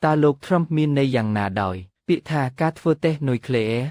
ตาโลกทรัมป์มีในอย่างนาดอยปิธาการធ្វើតេស្តនុយក្លេអ៊ែរ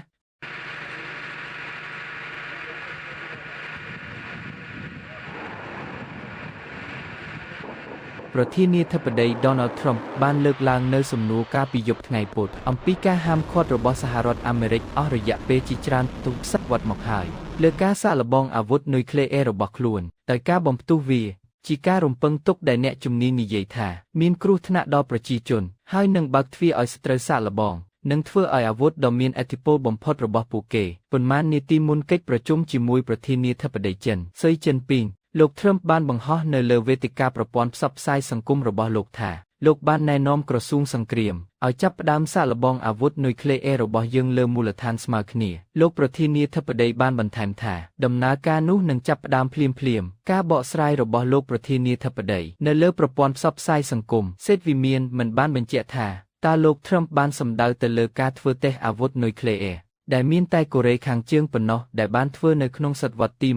ប្រធានាធិបតី Donald Trump បានលើកឡើងនៅសំណួរកាលពីយប់ថ្ងៃពុធអំពីការហាមឃាត់របស់សហរដ្ឋអាមេរិកអស់រយៈពេលជាច្រើនទសវត្សរ៍មកហើយលើការសាកល្បងអាវុធនុយក្លេអ៊ែររបស់ខ្លួនដោយការបំផ្ទុះវាជាការរំពឹងទុកដែលអ្នកជំនាញនិយាយថាមានគ្រោះថ្នាក់ដល់ប្រជាជនហើយនឹងបើកទ្វារឲ្យស្ត្រូវសាកល្បងនិងធ្វើឲ្យអាវុធដ៏មានឥទ្ធិពលបំផុតរបស់ពួកគេប៉ុន្មាននាទីមុនកិច្ចប្រជុំជាមួយប្រធានាធិបតីចិនស៊ុយចិនពីងលោក Trump បានបង្ហោះនៅលើវេទិកាប្រព័ន្ធផ្សព្វផ្សាយសង្គមរបស់លោកថាលោកបានណែនាំក្រសួងសង្គ្រាមឲ្យចាប់ផ្ដើមសាកល្បងអាវុធនុយក្លេអ៊ែររបស់យើងលើមូលដ្ឋានស្មើគ្នាលោកប្រធានាធិបតីបានបន្ថែមថាដំណើរការនោះនឹងចាប់ផ្ដើមភ្លាមការបកស្រាយរបស់លោកប្រធានាធិបតីនៅលើប្រព័ន្ធផ្សព្វផ្សាយសង្គមសេតវិមានមិនបានបញ្ជាក់ថាតើលោក Trump បានសម្ដៅទៅលើការធ្វើតេស្តអាវុធនុយក្លេអ៊ែរដែលមានតែកូរ៉េខាងជើងប៉ុណ្ណោះដែលបានធ្វើនៅក្នុងសតវត្សទី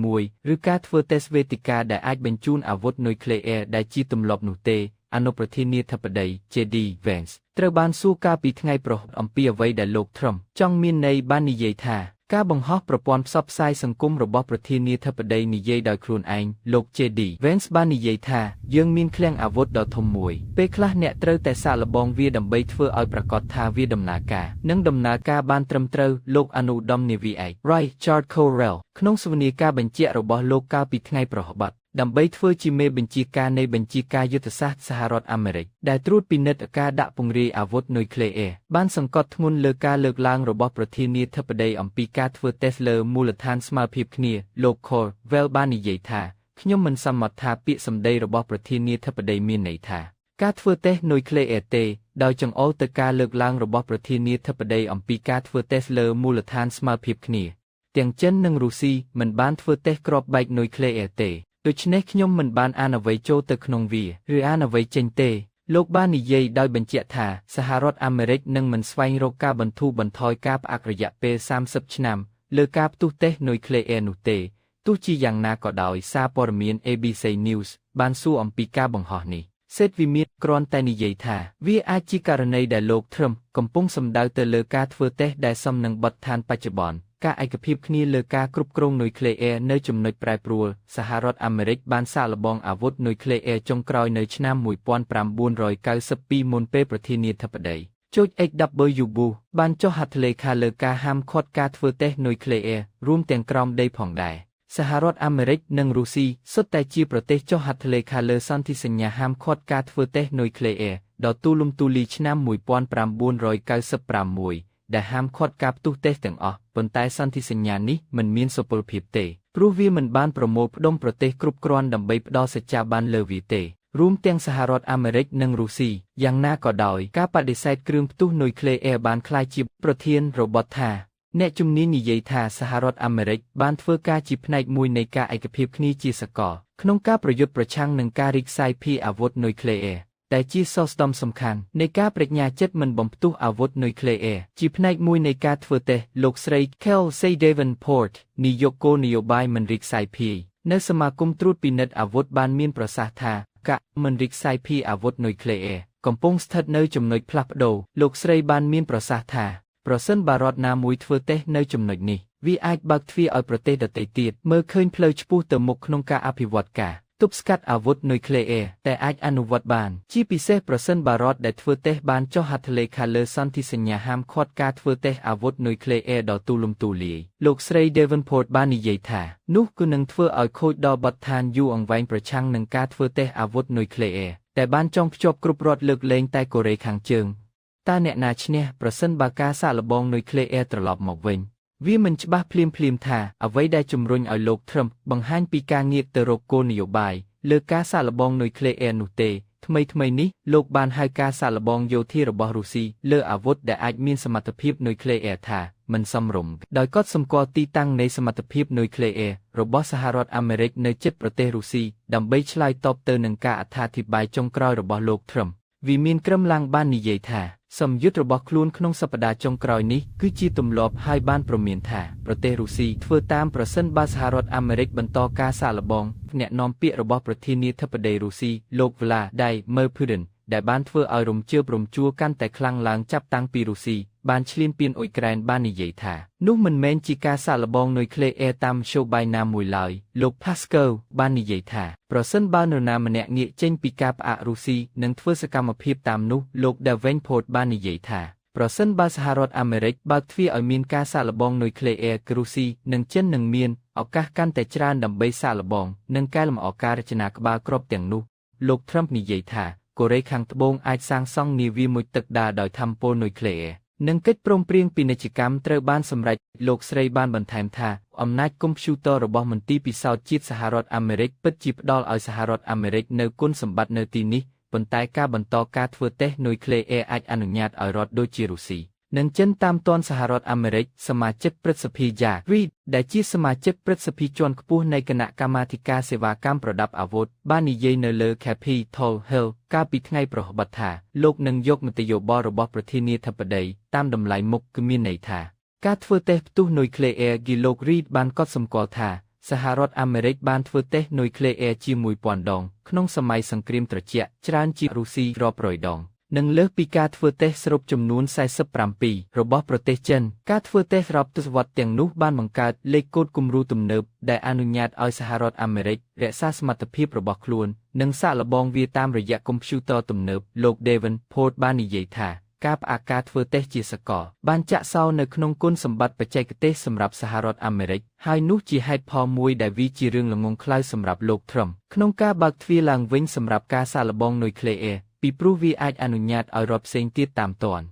21ឬការធ្វើតេស្តវេទិកាដែលអាចបញ្ជូនអាវុធនុយក្លេអ៊ែរដែលជាទម្លាប់នោះទេអនុប្រធានាធិបតី JD Vance ត្រូវបានសួរកាលពីថ្ងៃប្រហ័សអំពីអ្វីដែលលោក Trump ចង់មានន័យបាននិយាយថាការបង្ហោះប្រព័ន្ធផ្សព្វផ្សាយសង្គមរបស់ប្រធានាធិបតីនិយាយដោយខ្លួនឯងលោក JD Vance បាននិយាយថាយើងមានឃ្លាំងអាវុធដ៏ធំមួយពេលខ្លះអ្នកត្រូវតែសាកល្បងវាដើម្បីធ្វើឲ្យប្រាកដថាវាដំណើរការនិងដំណើរការបានត្រឹមត្រូវលោកអនុឧត្តមនាវីឯក Richard Correll ក្នុងសវនាការបញ្ជាក់របស់លោកកាលពីថ្ងៃប្រហ័សដើម្បីធ្វើជាមេបញ្ជាការនៃបញ្ជាការយុទ្ធសាស្ត្រសហរដ្ឋអាមេរិកដែលត្រួតពិនិត្យការដាក់ពង្រាយអាវុធនុយក្លេអ៊ែរបានសង្កត់ធ្ងន់លើការលើកឡើងរបស់ប្រធានាធិបតីអំពីការធ្វើតេស្តលើមូលដ្ឋានស្មើភាពគ្នាលោក Corwell បាននិយាយថាខ្ញុំមិនសន្មតថាពាក្យសម្ដីរបស់ប្រធានាធិបតីមានន័យថាការធ្វើតេស្តនុយក្លេអ៊ែរទេដោយចង្អុលទៅការលើកឡើងរបស់ប្រធានាធិបតីអំពីការធ្វើតេស្តលើមូលដ្ឋានស្មើភាពគ្នាទាំងចិននិងរុស្ស៊ីមិនបានធ្វើតេស្តគ្រាប់បែកនុយក្លេអ៊ែរទេដូច្នេះខ្ញុំមិនបានអានអ្វីចូលទៅក្នុងវាឬអានអ្វីចេញទេលោកបាននិយាយដោយបញ្ជាក់ថាសហរដ្ឋអាមេរិកនឹងមិនស្វែងរកការបន្ធូរបន្ថយការផ្អាករយៈពេល30ឆ្នាំលើការផ្ទុះតេស្តនុយក្លេអ៊ែរនោះទេទោះជាយ៉ាងណាក៏ដោយសារព័ត៌មាន ABC News បានសួរអំពីការបង្ហោះនេះសេតវិមានគ្រាន់តែនិយាយថាវាអាចជាករណីដែលលោក Trump កំពុងសម្ដៅទៅលើការធ្វើតេស្តដែលសមនឹងបទដ្ឋានបច្ចុប្បន្នការឯកភាពគ្នាលើការគ្រប់គ្រងនុយក្លេអ៊ែរនៅចំណុចប្រែប្រួលសហរដ្ឋអាមេរិកបានសាកល្បងអាវុធនុយក្លេអ៊ែរចុងក្រោយនៅឆ្នាំ1992មុនពេលប្រធានាធិបតី George H.W. Bush បានចុះហត្ថលេខាលើការហាមឃាត់ការធ្វើតេស្តនុយក្លេអ៊ែររួមទាំងក្រោមដីផងដែរសហរដ្ឋអាមេរិកនិងរុស្ស៊ីសុទ្ធតែជាប្រទេសចុះហត្ថលេខាលើសន្ធិសញ្ញាហាមឃាត់ការធ្វើតេស្តនុយក្លេអ៊ែរដ៏ទូលំទូលាយឆ្នាំ1996ដែលហាមឃាត់ការផ្ទុះតេស្តទាំងអស់ប៉ុន្តែសន្ធិសញ្ញានេះមិនមានសុពលភាពទេព្រោះវាមិនបានប្រមូលផ្ដុំប្រទេសគ្រប់គ្រាន់ដើម្បីផ្ដល់សច្ចាប័នលើវាទេរួមទាំងសហរដ្ឋអាមេរិកនិងរុស្ស៊ីយ៉ាងណាក៏ដោយការបដិសេធគ្រឿងផ្ទុះនុយក្លេអ៊ែរបានក្លាយជាប្រធានរបត់ថាអ្នកជំនាញនិយាយថាសហរដ្ឋអាមេរិកបានធ្វើការជាផ្នែកមួយនៃការឯកភាពគ្នាជាសកលក្នុងការប្រយុទ្ធប្រឆាំងនឹងការរីកសាយភាយអាវុធនុយក្លេអ៊ែរដែលជាសោរស្តម្ភសំខាន់នៃការប្តេជ្ញាចិត្តមិនបំផ្ទុះអាវុធនុយក្លេអ៊ែរជាផ្នែកមួយនៃការធ្វើតេស្តលោកស្រី Kelsey Davenport នាយកគោលនយោបាយមិនរីកសាយភាយនៅសមាគមត្រួតពិនិត្យអាវុធបានមានប្រសាសន៍ថាការមិនរីកសាយភាយអាវុធនុយក្លេអ៊ែរកំពុងស្ថិតនៅចំណុចផ្លាស់ប្ដូរលោកស្រីបានមានប្រសាសន៍ថាប្រសិនបើរដ្ឋណាមួយធ្វើតេស្តនៅចំណុចនេះវាអាចបើកទ្វារឲ្យប្រទេសដទៃទៀតមើលឃើញផ្លូវឆ្ពោះទៅមុខក្នុងការអភិវឌ្ឍការទប់ស្កាត់អាវុធនុយក្លេអ៊ែរតែអាចអនុវត្តបានជាពិសេសប្រសិនបើរដ្ឋដែលធ្វើតេស្តបានចុះហត្ថលេខាលើសន្ធិសញ្ញាហាមឃាត់ការធ្វើតេស្តអាវុធនុយក្លេអ៊ែរដ៏ទូលំទូលាយលោកស្រី Davenport បាននិយាយថានោះគឺនឹងធ្វើឲ្យខូចដល់បទដ្ឋានយូរអង្វែងប្រឆាំងនឹងការធ្វើតេស្តអាវុធនុយក្លេអ៊ែរតែបានចងភ្ជាប់គ្រប់រដ្ឋលើកលែងតែកូរ៉េខាងជើងតើអ្នកណាឈ្នះប្រសិនបើការសាកល្បងនុយក្លេអ៊ែរត្រឡប់មកវិញវាមិនច្បាស់ភ្លាមថាអ្វីដែលជំរុញឲ្យលោក Trump បង្ហាញពីការងាកទៅរកគោលនយោបាយលើការសាកល្បងនុយក្លេអ៊ែរនោះទេថ្មីនេះលោកបានហៅការសាកល្បងយោធារបស់រុស្ស៊ីលើអាវុធដែលអាចមានសមត្ថភាពនុយក្លេអ៊ែរថាមិនសមរម្យដោយកត់សម្គាល់ទីតាំងនៃសមត្ថភាពនុយក្លេអ៊ែររបស់សហរដ្ឋអាមេរិកនៅជិតប្រទេសរុស្ស៊ីដើម្បីឆ្លើយតបទៅនឹងការអត្ថាធិប្បាយចុងក្រោយរបស់លោក Trump វាមានក្រុមឡើងបាននិយាយថាសម្ពាធរបស់ខ្លួនក្នុងសប្តាហ៍ចុងក្រោយនេះគឺជាទម្លាប់ហើយបានព្រមានថាប្រទេសរុស្ស៊ីធ្វើតាមប្រសិនបើសហរដ្ឋអាមេរិកបន្តការសាកល្បងអ្នកនាំពាក្យរបស់ប្រធានាធិបតីរុស្ស៊ីលោក Vladimir Putin ដែលបានធ្វើឲ្យរំជើបរំជួលកាន់តែខ្លាំងឡើងចាប់តាំងពីរុស្ស៊ីបានឈ្លានពានអ៊ុយក្រែនបាននិយាយថានោះមិនមែនជាការសាកល្បងនុយក្លេអ៊ែរតាមមធ្យោបាយណាមួយឡើយលោក Peskov បាននិយាយថាប្រសិនបើនរណាម្នាក់ងាកចេញពីការផ្អាករុស្ស៊ីនឹងធ្វើសកម្មភាពតាមនោះលោក Davenport បាននិយាយថាប្រសិនបើសហរដ្ឋអាមេរិកបើកទ្វារឲ្យមានការសាកល្បងនុយក្លេអ៊ែរគឺរុស្ស៊ីនិងចិននឹងមានឱកាសកាន់តែច្រើនដើម្បីសាកល្បងនិងកែលម្អការរចនាក្បាលគ្រាប់ទាំងនោះលោក Trump និយាយថាកូរ៉េខាងត្បូងអាចសាងសង់នាវាមុជទឹកដាល់ដោយថាមពលនុយក្លេអ៊ែរនិងកិច្ចព្រមព្រៀងពាណិជ្ជកម្មត្រូវបានសម្រេចលោកស្រីបានបន្ថែមថាអំណាចកុំព្យូទ័ររបស់មន្ទីរពិសោធន៍ជាតិសហរដ្ឋអាមេរិកពិតជាផ្ដល់ឲ្យសហរដ្ឋអាមេរិកនូវគុណសម្បត្តិនៅទីនេះប៉ុន្តែការបន្តការធ្វើតេស្តនុយក្លេអ៊ែរអាចអនុញ្ញាតឲ្យរដ្ឋដូចជារុស្ស៊ីនិងចិនតាមទាន់សហរដ្ឋអាមេរិកសមាជិកព្រឹទ្ធសភាយ៉ាក Reid ដែលជាសមាជិកព្រឹទ្ធសភាជាន់ខ្ពស់នៃគណៈកម្មាធិការសេវាកម្មប្រដាប់អាវុធបាននិយាយនៅលើ Capitol Hill កាលពីថ្ងៃប្រហ័សថាលោកនឹងយកមតិយោបល់របស់ប្រធានាធិបតីតាមតម្លៃមុខគឺមានន័យថាការធ្វើតេស្តផ្ទុះនុយក្លេអ៊ែរគីលោក Reid បានកត់សម្គាល់ថាសហរដ្ឋអាមេរិកបានធ្វើតេស្តនុយក្លេអ៊ែរជាង 1000 ដងក្នុងសម័យសង្គ្រាមត្រជាក់ច្រើនជាងរុស្ស៊ីរាប់រយដងនិងលើសពីការធ្វើតេស្តសរុបចំនួន47របស់ប្រទេសចិនការធ្វើតេស្តរាប់ទសវត្សរ៍ទាំងនោះបានបង្កើតលេខកូដគំរូទំនើបដែលអនុញ្ញាតឲ្យសហរដ្ឋអាមេរិករក្សាសមត្ថភាពរបស់ខ្លួននិងសាកល្បងវាតាមរយៈកុំព្យូទ័រទំនើបលោក Davenport បាននិយាយថាការផ្អាកការធ្វើតេស្តជាសកលបានចាក់សោនៅក្នុងគុណសម្បត្តិបច្ចេកទេសសម្រាប់សហរដ្ឋអាមេរិកហើយនោះជាហេតុផលមួយដែលវាជារឿងល្ងង់ខ្លៅសម្រាប់លោក Trump ក្នុងការបើកទ្វារឡើងវិញសម្រាប់ការសាកល្បងនុយក្លេអ៊ែរពីព្រោះវាអាចអនុញ្ញាតឲ្យរដ្ឋផ្សេងទៀតតាមទាន់